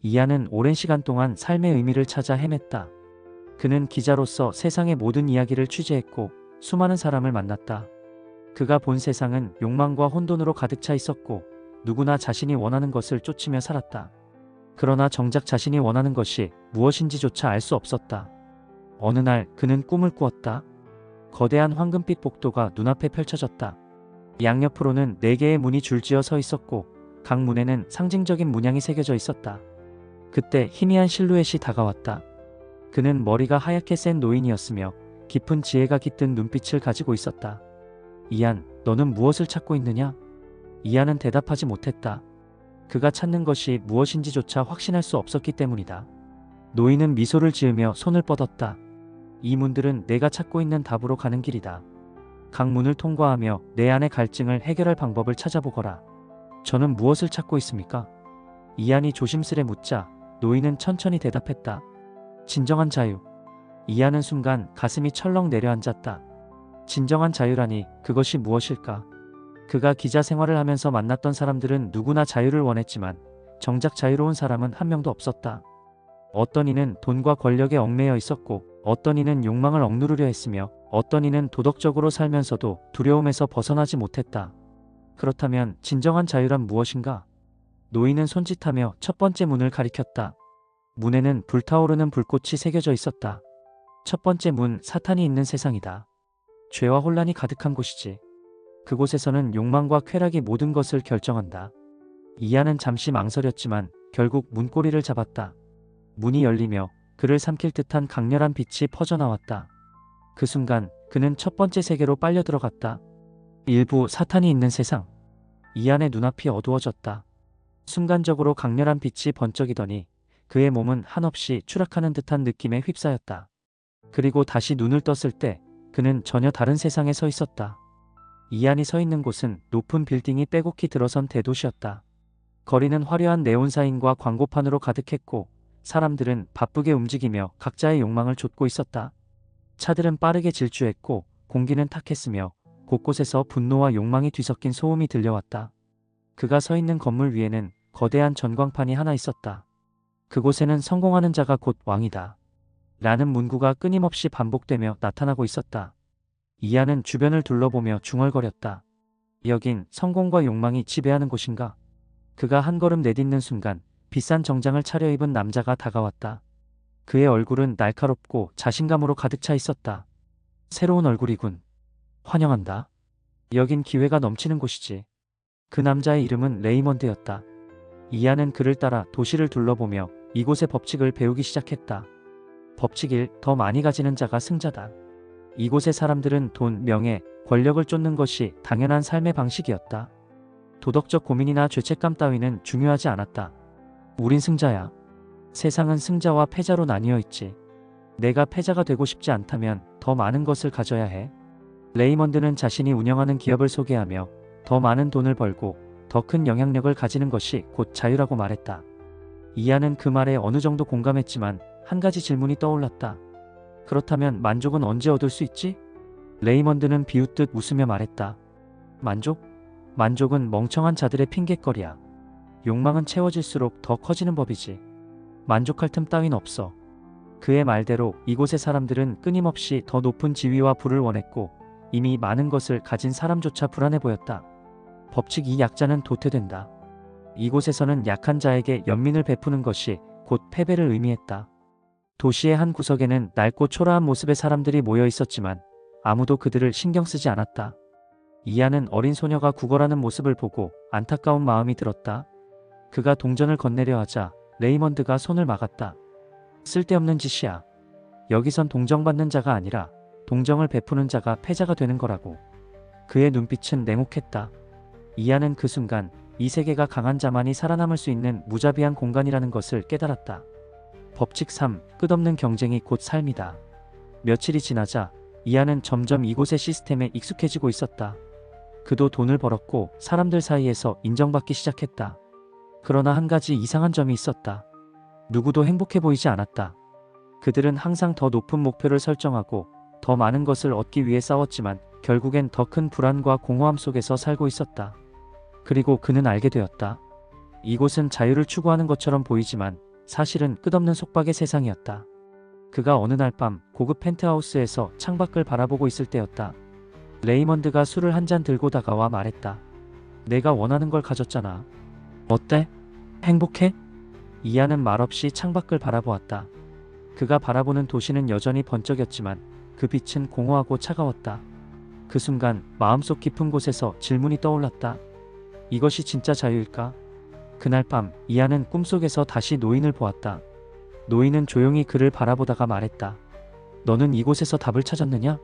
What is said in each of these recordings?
이안은 오랜 시간 동안 삶의 의미를 찾아 헤맸다. 그는 기자로서 세상의 모든 이야기를 취재했고 수많은 사람을 만났다. 그가 본 세상은 욕망과 혼돈으로 가득 차 있었고 누구나 자신이 원하는 것을 쫓으며 살았다. 그러나 정작 자신이 원하는 것이 무엇인지조차 알 수 없었다. 어느 날 그는 꿈을 꾸었다. 거대한 황금빛 복도가 눈앞에 펼쳐졌다. 양옆으로는 4개의 문이 줄지어 서 있었고 각 문에는 상징적인 문양이 새겨져 있었다. 그때 희미한 실루엣이 다가왔다. 그는 머리가 하얗게 센 노인이었으며 깊은 지혜가 깃든 눈빛을 가지고 있었다. 이안, 너는 무엇을 찾고 있느냐? 이안은 대답하지 못했다. 그가 찾는 것이 무엇인지조차 확신할 수 없었기 때문이다. 노인은 미소를 지으며 손을 뻗었다. 이 문들은 내가 찾고 있는 답으로 가는 길이다. 각 문을 통과하며 내 안의 갈증을 해결할 방법을 찾아보거라. 저는 무엇을 찾고 있습니까? 이안이 조심스레 묻자 노인은 천천히 대답했다. 진정한 자유. 이안은 순간 가슴이 철렁 내려앉았다. 진정한 자유라니 그것이 무엇일까? 그가 기자 생활을 하면서 만났던 사람들은 누구나 자유를 원했지만 정작 자유로운 사람은 한 명도 없었다. 어떤 이는 돈과 권력에 얽매여 있었고 어떤 이는 욕망을 억누르려 했으며 어떤 이는 도덕적으로 살면서도 두려움에서 벗어나지 못했다. 그렇다면 진정한 자유란 무엇인가? 노인은 손짓하며 첫 번째 문을 가리켰다. 문에는 불타오르는 불꽃이 새겨져 있었다. 첫 번째 문, 사탄이 있는 세상이다. 죄와 혼란이 가득한 곳이지. 그곳에서는 욕망과 쾌락이 모든 것을 결정한다. 이안은 잠시 망설였지만 결국 문고리를 잡았다. 문이 열리며 그를 삼킬 듯한 강렬한 빛이 퍼져나왔다. 그 순간 그는 첫 번째 세계로 빨려 들어갔다. 일부 사탄이 있는 세상. 이안의 눈앞이 어두워졌다. 순간적으로 강렬한 빛이 번쩍이더니 그의 몸은 한없이 추락하는 듯한 느낌에 휩싸였다. 그리고 다시 눈을 떴을 때 그는 전혀 다른 세상에 서 있었다. 이안이 서 있는 곳은 높은 빌딩이 빼곡히 들어선 대도시였다. 거리는 화려한 네온사인과 광고판으로 가득했고 사람들은 바쁘게 움직이며 각자의 욕망을 좇고 있었다. 차들은 빠르게 질주했고 공기는 탁했으며 곳곳에서 분노와 욕망이 뒤섞인 소음이 들려왔다. 그가 서 있는 건물 위에는 거대한 전광판이 하나 있었다. 그곳에는 성공하는 자가 곧 왕이다. 라는 문구가 끊임없이 반복되며 나타나고 있었다. 이안은 주변을 둘러보며 중얼거렸다. 여긴 성공과 욕망이 지배하는 곳인가? 그가 한 걸음 내딛는 순간 비싼 정장을 차려입은 남자가 다가왔다. 그의 얼굴은 날카롭고 자신감으로 가득 차 있었다. 새로운 얼굴이군. 환영한다. 여긴 기회가 넘치는 곳이지. 그 남자의 이름은 레이먼드였다. 이안은 그를 따라 도시를 둘러보며 이곳의 법칙을 배우기 시작했다. 법칙 1. 더 많이 가지는 자가 승자다. 이곳의 사람들은 돈, 명예, 권력을 쫓는 것이 당연한 삶의 방식이었다. 도덕적 고민이나 죄책감 따위는 중요하지 않았다. 우린 승자야. 세상은 승자와 패자로 나뉘어 있지. 내가 패자가 되고 싶지 않다면 더 많은 것을 가져야 해. 레이먼드는 자신이 운영하는 기업을 소개하며 더 많은 돈을 벌고 더 큰 영향력을 가지는 것이 곧 자유라고 말했다. 이안은 그 말에 어느 정도 공감했지만 한 가지 질문이 떠올랐다. 그렇다면 만족은 언제 얻을 수 있지? 레이먼드는 비웃듯 웃으며 말했다. 만족? 만족은 멍청한 자들의 핑곗거리야. 욕망은 채워질수록 더 커지는 법이지. 만족할 틈 따윈 없어. 그의 말대로 이곳의 사람들은 끊임없이 더 높은 지위와 부를 원했고 이미 많은 것을 가진 사람조차 불안해 보였다. 법칙 2. 약자는 도태된다. 이곳에서는 약한 자에게 연민을 베푸는 것이 곧 패배를 의미했다. 도시의 한 구석에는 낡고 초라한 모습의 사람들이 모여 있었지만 아무도 그들을 신경 쓰지 않았다. 이안은 어린 소녀가 구걸하는 모습을 보고 안타까운 마음이 들었다. 그가 동전을 건네려 하자 레이먼드가 손을 막았다. 쓸데없는 짓이야. 여기선 동정받는 자가 아니라 동정을 베푸는 자가 패자가 되는 거라고. 그의 눈빛은 냉혹했다. 이안은 그 순간 이 세계가 강한 자만이 살아남을 수 있는 무자비한 공간이라는 것을 깨달았다. 법칙 3. 끝없는 경쟁이 곧 삶이다. 며칠이 지나자 이안은 점점 이곳의 시스템에 익숙해지고 있었다. 그도 돈을 벌었고 사람들 사이에서 인정받기 시작했다. 그러나 한 가지 이상한 점이 있었다. 누구도 행복해 보이지 않았다. 그들은 항상 더 높은 목표를 설정하고 더 많은 것을 얻기 위해 싸웠지만 결국엔 더 큰 불안과 공허함 속에서 살고 있었다. 그리고 그는 알게 되었다. 이곳은 자유를 추구하는 것처럼 보이지만 사실은 끝없는 속박의 세상이었다. 그가 어느 날 밤 고급 펜트하우스에서 창밖을 바라보고 있을 때였다. 레이먼드가 술을 한 잔 들고 다가와 말했다. 내가 원하는 걸 가졌잖아. 어때? 행복해? 이안은 말없이 창밖을 바라보았다. 그가 바라보는 도시는 여전히 번쩍였지만 그 빛은 공허하고 차가웠다. 그 순간 마음속 깊은 곳에서 질문이 떠올랐다. 이것이 진짜 자유일까? 그날 밤 이안은 꿈속에서 다시 노인을 보았다. 노인은 조용히 그를 바라보다가 말했다. 너는 이곳에서 답을 찾았느냐?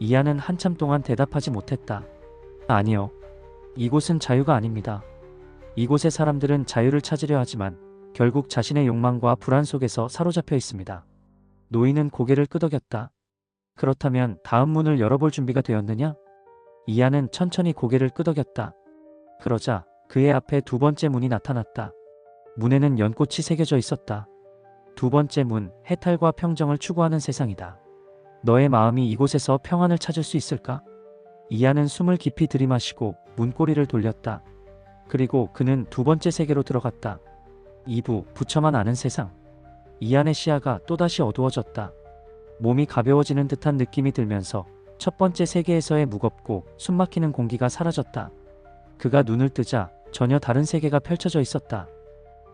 이안은 한참 동안 대답하지 못했다. 아니요. 이곳은 자유가 아닙니다. 이곳의 사람들은 자유를 찾으려 하지만 결국 자신의 욕망과 불안 속에서 사로잡혀 있습니다. 노인은 고개를 끄덕였다. 그렇다면 다음 문을 열어볼 준비가 되었느냐? 이안은 천천히 고개를 끄덕였다. 그러자 그의 앞에 두 번째 문이 나타났다. 문에는 연꽃이 새겨져 있었다. 두 번째 문, 해탈과 평정을 추구하는 세상이다. 너의 마음이 이곳에서 평안을 찾을 수 있을까? 이안은 숨을 깊이 들이마시고 문고리를 돌렸다. 그리고 그는 두 번째 세계로 들어갔다. 2부, 부처만 아는 세상. 이안의 시야가 또다시 어두워졌다. 몸이 가벼워지는 듯한 느낌이 들면서 첫 번째 세계에서의 무겁고 숨막히는 공기가 사라졌다. 그가 눈을 뜨자 전혀 다른 세계가 펼쳐져 있었다.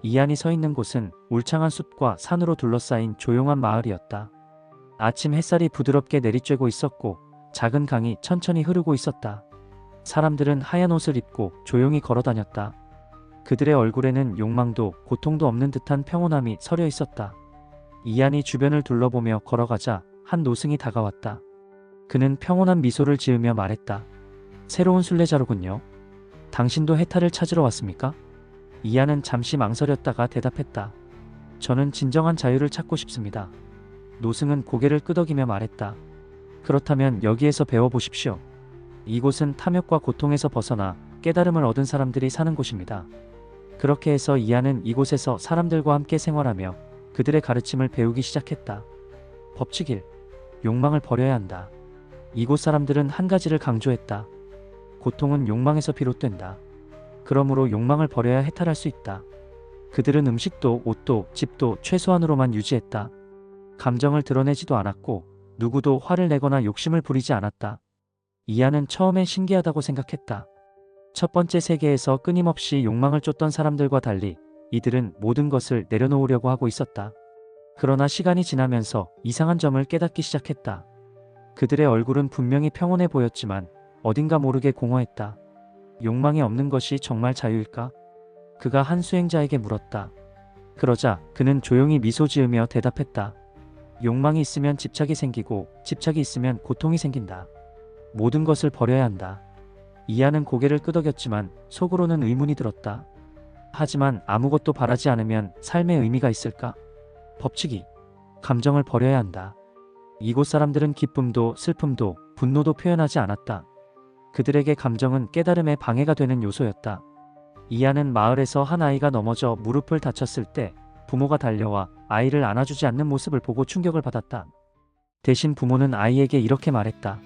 이안이 서 있는 곳은 울창한 숲과 산으로 둘러싸인 조용한 마을이었다. 아침 햇살이 부드럽게 내리쬐고 있었고 작은 강이 천천히 흐르고 있었다. 사람들은 하얀 옷을 입고 조용히 걸어 다녔다. 그들의 얼굴에는 욕망도 고통도 없는 듯한 평온함이 서려 있었다. 이안이 주변을 둘러보며 걸어가자 한 노승이 다가왔다. 그는 평온한 미소를 지으며 말했다. 새로운 순례자로군요. 당신도 해탈을 찾으러 왔습니까? 이안은 잠시 망설였다가 대답했다. 저는 진정한 자유를 찾고 싶습니다. 노승은 고개를 끄덕이며 말했다. 그렇다면 여기에서 배워보십시오. 이곳은 탐욕과 고통에서 벗어나 깨달음을 얻은 사람들이 사는 곳입니다. 그렇게 해서 이안은 이곳에서 사람들과 함께 생활하며 그들의 가르침을 배우기 시작했다. 법칙 1. 욕망을 버려야 한다. 이곳 사람들은 한 가지를 강조했다. 고통은 욕망에서 비롯된다. 그러므로 욕망을 버려야 해탈할 수 있다. 그들은 음식도 옷도 집도 최소한으로만 유지했다. 감정을 드러내지도 않았고 누구도 화를 내거나 욕심을 부리지 않았다. 이안은 처음엔 신기하다고 생각했다. 첫 번째 세계에서 끊임없이 욕망을 쫓던 사람들과 달리 이들은 모든 것을 내려놓으려고 하고 있었다. 그러나 시간이 지나면서 이상한 점을 깨닫기 시작했다. 그들의 얼굴은 분명히 평온해 보였지만 어딘가 모르게 공허했다. 욕망이 없는 것이 정말 자유일까? 그가 한 수행자에게 물었다. 그러자 그는 조용히 미소 지으며 대답했다. 욕망이 있으면 집착이 생기고 집착이 있으면 고통이 생긴다. 모든 것을 버려야 한다. 이안은 고개를 끄덕였지만 속으로는 의문이 들었다. 하지만 아무것도 바라지 않으면 삶의 의미가 있을까? 법칙 2. 감정을 버려야 한다. 이곳 사람들은 기쁨도 슬픔도 분노도 표현하지 않았다. 그들에게 감정은 깨달음의 방해가 되는 요소였다. 이안은 마을에서 한 아이가 넘어져 무릎을 다쳤을 때 부모가 달려와 아이를 안아주지 않는 모습을 보고 충격을 받았다. 대신 부모는 아이에게 이렇게 말했다.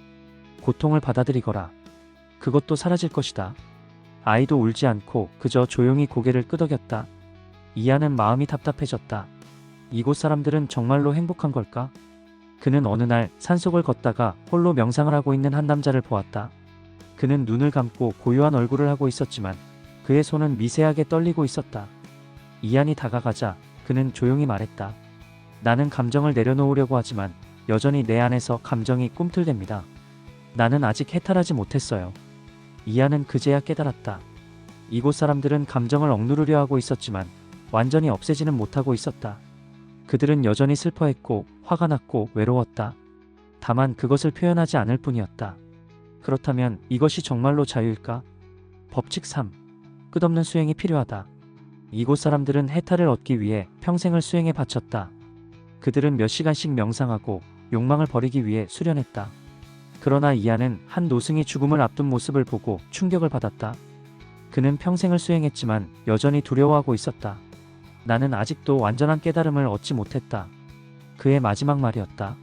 고통을 받아들이거라. 그것도 사라질 것이다. 아이도 울지 않고 그저 조용히 고개를 끄덕였다. 이안은 마음이 답답해졌다. 이곳 사람들은 정말로 행복한 걸까? 그는 어느 날 산속을 걷다가 홀로 명상을 하고 있는 한 남자를 보았다. 그는 눈을 감고 고요한 얼굴을 하고 있었지만 그의 손은 미세하게 떨리고 있었다. 이안이 다가가자 그는 조용히 말했다. 나는 감정을 내려놓으려고 하지만 여전히 내 안에서 감정이 꿈틀댑니다. 나는 아직 해탈하지 못했어요. 이안은 그제야 깨달았다. 이곳 사람들은 감정을 억누르려 하고 있었지만 완전히 없애지는 못하고 있었다. 그들은 여전히 슬퍼했고 화가 났고 외로웠다. 다만 그것을 표현하지 않을 뿐이었다. 그렇다면 이것이 정말로 자유일까? 법칙 3. 끝없는 수행이 필요하다. 이곳 사람들은 해탈을 얻기 위해 평생을 수행에 바쳤다. 그들은 몇 시간씩 명상하고 욕망을 버리기 위해 수련했다. 그러나 이안은 한 노승이 죽음을 앞둔 모습을 보고 충격을 받았다. 그는 평생을 수행했지만 여전히 두려워하고 있었다. 나는 아직도 완전한 깨달음을 얻지 못했다. 그의 마지막 말이었다.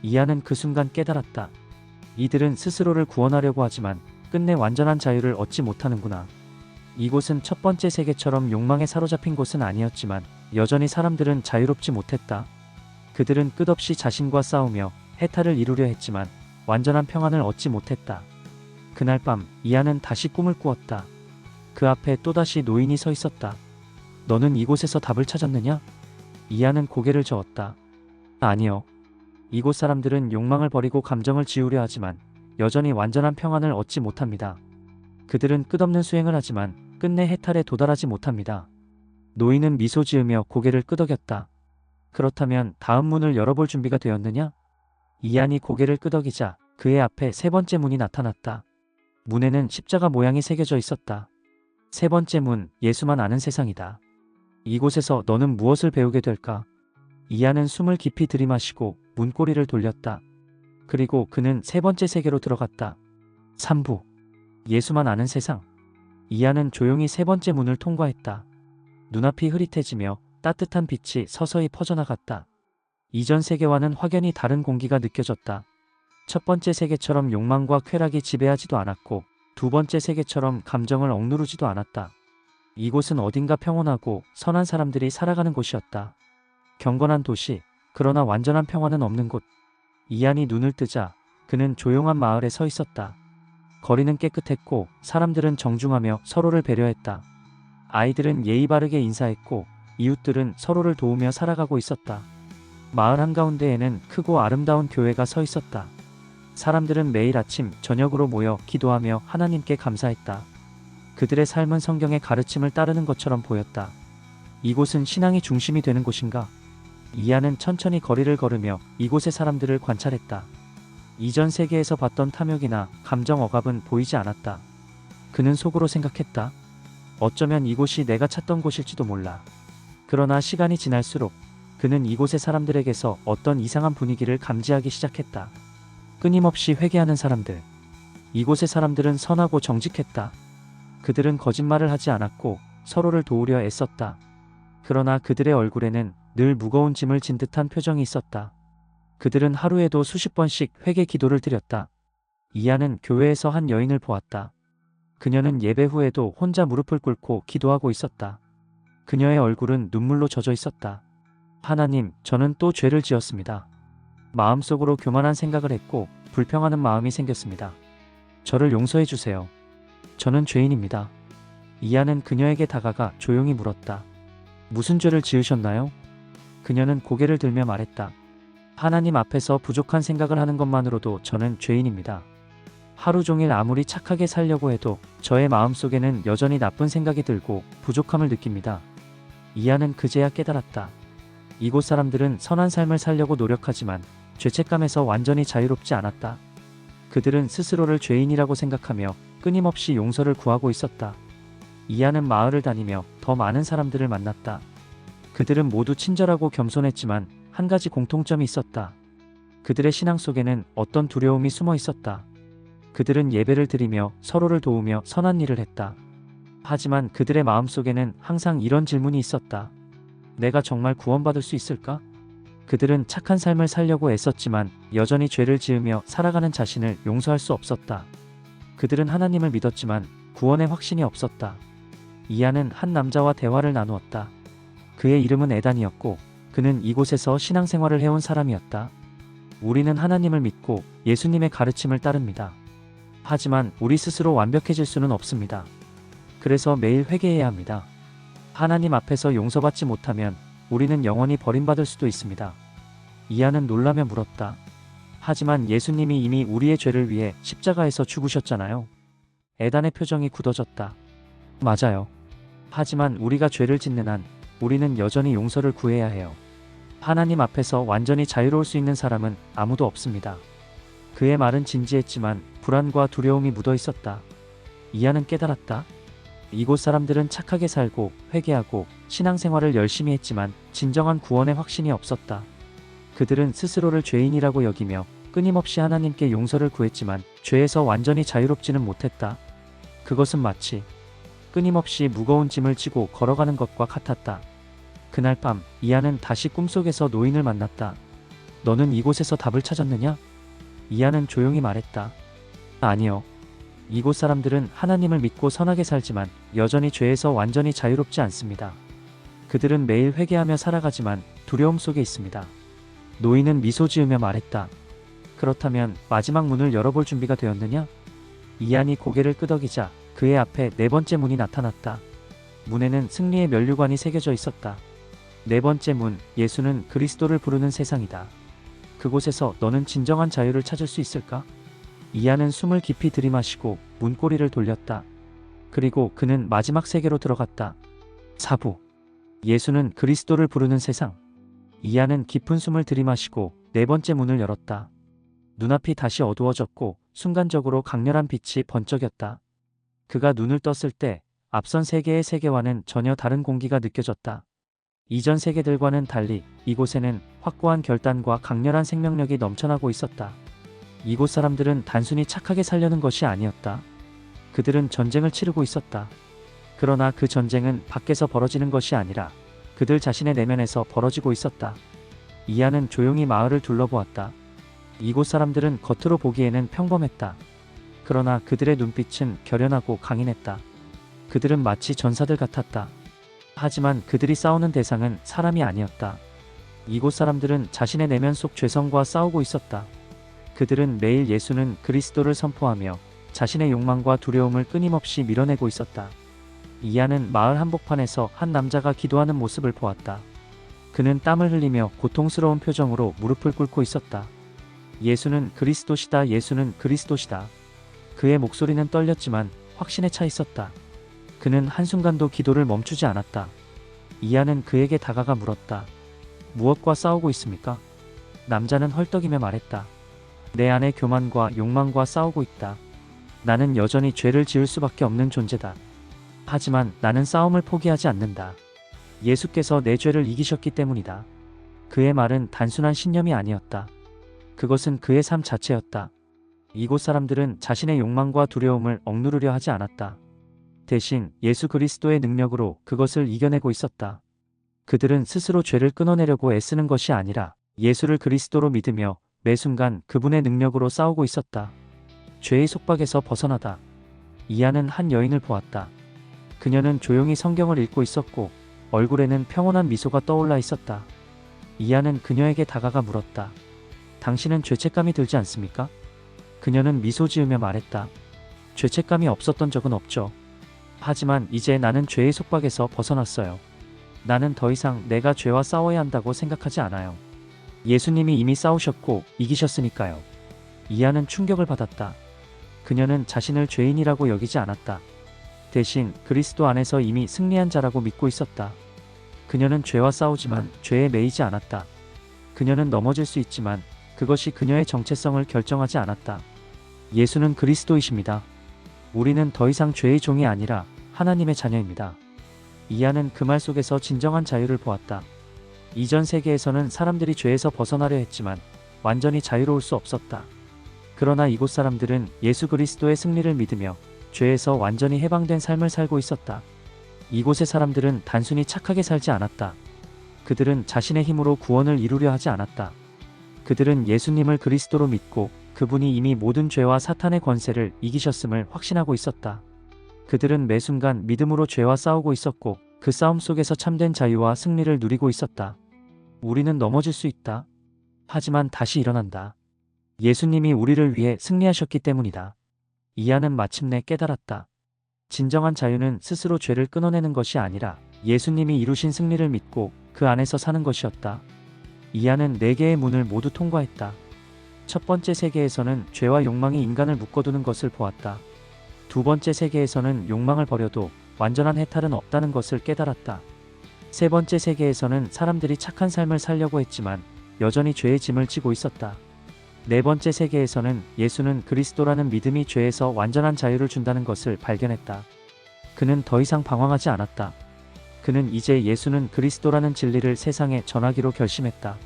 이안은 그 순간 깨달았다. 이들은 스스로를 구원하려고 하지만 끝내 완전한 자유를 얻지 못하는구나. 이곳은 첫 번째 세계처럼 욕망에 사로잡힌 곳은 아니었지만 여전히 사람들은 자유롭지 못했다. 그들은 끝없이 자신과 싸우며 해탈을 이루려 했지만 완전한 평안을 얻지 못했다. 그날 밤 이하는 다시 꿈을 꾸었다. 그 앞에 또다시 노인이 서 있었다. 너는 이곳에서 답을 찾았느냐? 이하는 고개를 저었다. 아니요. 이곳 사람들은 욕망을 버리고 감정을 지우려 하지만 여전히 완전한 평안을 얻지 못합니다. 그들은 끝없는 수행을 하지만 끝내 해탈에 도달하지 못합니다. 노인은 미소 지으며 고개를 끄덕였다. 그렇다면 다음 문을 열어볼 준비가 되었느냐? 이한이 고개를 끄덕이자 그의 앞에 세 번째 문이 나타났다. 문에는 십자가 모양이 새겨져 있었다. 세 번째 문, 예수만 아는 세상이다. 이곳에서 너는 무엇을 배우게 될까? 이한은 숨을 깊이 들이마시고 문고리를 돌렸다. 그리고 그는 세 번째 세계로 들어갔다. 3부. 예수만 아는 세상. 이한은 조용히 세 번째 문을 통과했다. 눈앞이 흐릿해지며 따뜻한 빛이 서서히 퍼져나갔다. 이전 세계와는 확연히 다른 공기가 느껴졌다. 첫 번째 세계처럼 욕망과 쾌락이 지배하지도 않았고 두 번째 세계처럼 감정을 억누르지도 않았다. 이곳은 어딘가 평온하고 선한 사람들이 살아가는 곳이었다. 경건한 도시, 그러나 완전한 평화는 없는 곳. 이한이 눈을 뜨자 그는 조용한 마을에 서 있었다. 거리는 깨끗했고 사람들은 정중하며 서로를 배려했다. 아이들은 예의 바르게 인사했고 이웃들은 서로를 도우며 살아가고 있었다. 마을 한가운데에는 크고 아름다운 교회가 서 있었다. 사람들은 매일 아침 저녁으로 모여 기도하며 하나님께 감사했다. 그들의 삶은 성경의 가르침을 따르는 것처럼 보였다. 이곳은 신앙이 중심이 되는 곳인가? 이하는 천천히 거리를 걸으며 이곳의 사람들을 관찰했다. 이전 세계에서 봤던 탐욕이나 감정 억압은 보이지 않았다. 그는 속으로 생각했다. 어쩌면 이곳이 내가 찾던 곳일지도 몰라. 그러나 시간이 지날수록 그는 이곳의 사람들에게서 어떤 이상한 분위기를 감지하기 시작했다. 끊임없이 회개하는 사람들. 이곳의 사람들은 선하고 정직했다. 그들은 거짓말을 하지 않았고 서로를 도우려 애썼다. 그러나 그들의 얼굴에는 늘 무거운 짐을 진 듯한 표정이 있었다. 그들은 하루에도 수십 번씩 회개 기도를 드렸다. 이하는 교회에서 한 여인을 보았다. 그녀는 예배 후에도 혼자 무릎을 꿇고 기도하고 있었다. 그녀의 얼굴은 눈물로 젖어 있었다. 하나님, 저는 또 죄를 지었습니다. 마음속으로 교만한 생각을 했고 불평하는 마음이 생겼습니다. 저를 용서해 주세요. 저는 죄인입니다. 이하는 그녀에게 다가가 조용히 물었다. 무슨 죄를 지으셨나요? 그녀는 고개를 들며 말했다. 하나님 앞에서 부족한 생각을 하는 것만으로도 저는 죄인입니다. 하루 종일 아무리 착하게 살려고 해도 저의 마음속에는 여전히 나쁜 생각이 들고 부족함을 느낍니다. 이하는 그제야 깨달았다. 이곳 사람들은 선한 삶을 살려고 노력하지만 죄책감에서 완전히 자유롭지 않았다. 그들은 스스로를 죄인이라고 생각하며 끊임없이 용서를 구하고 있었다. 이하는 마을을 다니며 더 많은 사람들을 만났다. 그들은 모두 친절하고 겸손했지만 한 가지 공통점이 있었다. 그들의 신앙 속에는 어떤 두려움이 숨어 있었다. 그들은 예배를 드리며 서로를 도우며 선한 일을 했다. 하지만 그들의 마음속에는 항상 이런 질문이 있었다. 내가 정말 구원받을 수 있을까? 그들은 착한 삶을 살려고 애썼지만 여전히 죄를 지으며 살아가는 자신을 용서할 수 없었다. 그들은 하나님을 믿었지만 구원의 확신이 없었다. 이하는 한 남자와 대화를 나누었다. 그의 이름은 에단이었고 그는 이곳에서 신앙생활을 해온 사람이었다. 우리는 하나님을 믿고 예수님의 가르침을 따릅니다. 하지만 우리 스스로 완벽해질 수는 없습니다. 그래서 매일 회개해야 합니다. 하나님 앞에서 용서받지 못하면 우리는 영원히 버림받을 수도 있습니다. 이하는 놀라며 물었다. 하지만 예수님이 이미 우리의 죄를 위해 십자가에서 죽으셨잖아요. 에단의 표정이 굳어졌다. 맞아요. 하지만 우리가 죄를 짓는 한 우리는 여전히 용서를 구해야 해요. 하나님 앞에서 완전히 자유로울 수 있는 사람은 아무도 없습니다. 그의 말은 진지했지만 불안과 두려움이 묻어 있었다. 이하는 깨달았다. 이곳 사람들은 착하게 살고 회개하고 신앙생활을 열심히 했지만 진정한 구원의 확신이 없었다. 그들은 스스로를 죄인이라고 여기며 끊임없이 하나님께 용서를 구했지만 죄에서 완전히 자유롭지는 못했다. 그것은 마치 끊임없이 무거운 짐을 지고 걸어가는 것과 같았다. 그날 밤 이하는 다시 꿈속에서 노인을 만났다. 너는 이곳에서 답을 찾았느냐? 이하는 조용히 말했다. 아니요. 이곳 사람들은 하나님을 믿고 선하게 살지만 여전히 죄에서 완전히 자유롭지 않습니다. 그들은 매일 회개하며 살아가지만 두려움 속에 있습니다. 노인은 미소 지으며 말했다. 그렇다면 마지막 문을 열어볼 준비가 되었느냐? 이안이 고개를 끄덕이자 그의 앞에 네 번째 문이 나타났다. 문에는 승리의 면류관이 새겨져 있었다. 네 번째 문, 예수는 그리스도를 부르는 세상이다. 그곳에서 너는 진정한 자유를 찾을 수 있을까? 이안은 숨을 깊이 들이마시고 문고리를 돌렸다. 그리고 그는 마지막 세계로 들어갔다. 사부. 예수는 그리스도를 부르는 세상. 이안은 깊은 숨을 들이마시고 네 번째 문을 열었다. 눈앞이 다시 어두워졌고 순간적으로 강렬한 빛이 번쩍였다. 그가 눈을 떴을 때 앞선 세계의 세계와는 전혀 다른 공기가 느껴졌다. 이전 세계들과는 달리 이곳에는 확고한 결단과 강렬한 생명력이 넘쳐나고 있었다. 이곳 사람들은 단순히 착하게 살려는 것이 아니었다. 그들은 전쟁을 치르고 있었다. 그러나 그 전쟁은 밖에서 벌어지는 것이 아니라 그들 자신의 내면에서 벌어지고 있었다. 이안은 조용히 마을을 둘러보았다. 이곳 사람들은 겉으로 보기에는 평범했다. 그러나 그들의 눈빛은 결연하고 강인했다. 그들은 마치 전사들 같았다. 하지만 그들이 싸우는 대상은 사람이 아니었다. 이곳 사람들은 자신의 내면 속 죄성과 싸우고 있었다. 그들은 매일 예수는 그리스도를 선포하며 자신의 욕망과 두려움을 끊임없이 밀어내고 있었다. 이안은 마을 한복판에서 한 남자가 기도하는 모습을 보았다. 그는 땀을 흘리며 고통스러운 표정으로 무릎을 꿇고 있었다. 예수는 그리스도시다. 예수는 그리스도시다. 그의 목소리는 떨렸지만 확신에 차 있었다. 그는 한순간도 기도를 멈추지 않았다. 이안은 그에게 다가가 물었다. 무엇과 싸우고 있습니까? 남자는 헐떡이며 말했다. 내 안의 교만과 욕망과 싸우고 있다. 나는 여전히 죄를 지을 수밖에 없는 존재다. 하지만 나는 싸움을 포기하지 않는다. 예수께서 내 죄를 이기셨기 때문이다. 그의 말은 단순한 신념이 아니었다. 그것은 그의 삶 자체였다. 이곳 사람들은 자신의 욕망과 두려움을 억누르려 하지 않았다. 대신 예수 그리스도의 능력으로 그것을 이겨내고 있었다. 그들은 스스로 죄를 끊어내려고 애쓰는 것이 아니라 예수를 그리스도로 믿으며 매 순간 그분의 능력으로 싸우고 있었다. 죄의 속박에서 벗어나다. 이안은 한 여인을 보았다. 그녀는 조용히 성경을 읽고 있었고 얼굴에는 평온한 미소가 떠올라 있었다. 이안은 그녀에게 다가가 물었다. 당신은 죄책감이 들지 않습니까? 그녀는 미소 지으며 말했다. 죄책감이 없었던 적은 없죠. 하지만 이제 나는 죄의 속박에서 벗어났어요. 나는 더 이상 내가 죄와 싸워야 한다고 생각하지 않아요. 예수님이 이미 싸우셨고 이기셨으니까요. 이안은 충격을 받았다. 그녀는 자신을 죄인이라고 여기지 않았다. 대신 그리스도 안에서 이미 승리한 자라고 믿고 있었다. 그녀는 죄와 싸우지만 죄에 매이지 않았다. 그녀는 넘어질 수 있지만 그것이 그녀의 정체성을 결정하지 않았다. 예수는 그리스도이십니다. 우리는 더 이상 죄의 종이 아니라 하나님의 자녀입니다. 이안은 그 말 속에서 진정한 자유를 보았다. 이전 세계에서는 사람들이 죄에서 벗어나려 했지만 완전히 자유로울 수 없었다. 그러나 이곳 사람들은 예수 그리스도의 승리를 믿으며 죄에서 완전히 해방된 삶을 살고 있었다. 이곳의 사람들은 단순히 착하게 살지 않았다. 그들은 자신의 힘으로 구원을 이루려 하지 않았다. 그들은 예수님을 그리스도로 믿고 그분이 이미 모든 죄와 사탄의 권세를 이기셨음을 확신하고 있었다. 그들은 매 순간 믿음으로 죄와 싸우고 있었고 그 싸움 속에서 참된 자유와 승리를 누리고 있었다. 우리는 넘어질 수 있다. 하지만 다시 일어난다. 예수님이 우리를 위해 승리하셨기 때문이다. 이안은 마침내 깨달았다. 진정한 자유는 스스로 죄를 끊어내는 것이 아니라 예수님이 이루신 승리를 믿고 그 안에서 사는 것이었다. 이안은 4개의 문을 모두 통과했다. 첫 번째 세계에서는 죄와 욕망이 인간을 묶어두는 것을 보았다. 두 번째 세계에서는 욕망을 버려도 완전한 해탈은 없다는 것을 깨달았다. 세 번째 세계에서는 사람들이 착한 삶을 살려고 했지만 여전히 죄의 짐을 지고 있었다. 네 번째 세계에서는 예수는 그리스도라는 믿음이 죄에서 완전한 자유를 준다는 것을 발견했다. 그는 더 이상 방황하지 않았다. 그는 이제 예수는 그리스도라는 진리를 세상에 전하기로 결심했다.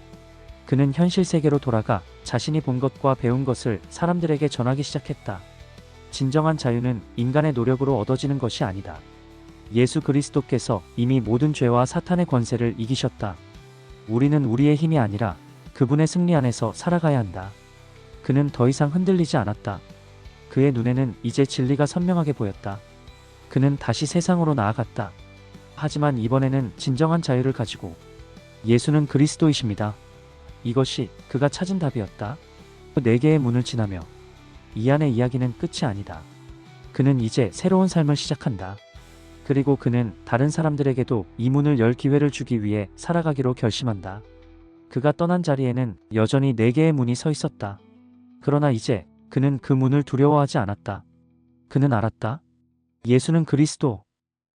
그는 현실 세계로 돌아가 자신이 본 것과 배운 것을 사람들에게 전하기 시작했다. 진정한 자유는 인간의 노력으로 얻어지는 것이 아니다. 예수 그리스도께서 이미 모든 죄와 사탄의 권세를 이기셨다. 우리는 우리의 힘이 아니라 그분의 승리 안에서 살아가야 한다. 그는 더 이상 흔들리지 않았다. 그의 눈에는 이제 진리가 선명하게 보였다. 그는 다시 세상으로 나아갔다. 하지만 이번에는 진정한 자유를 가지고 예수는 그리스도이십니다. 이것이 그가 찾은 답이었다. 네 개의 문을 지나며 이 안의 이야기는 끝이 아니다. 그는 이제 새로운 삶을 시작한다. 그리고 그는 다른 사람들에게도 이 문을 열 기회를 주기 위해 살아가기로 결심한다. 그가 떠난 자리에는 여전히 네 개의 문이 서 있었다. 그러나 이제 그는 그 문을 두려워하지 않았다. 그는 알았다. 예수는 그리스도,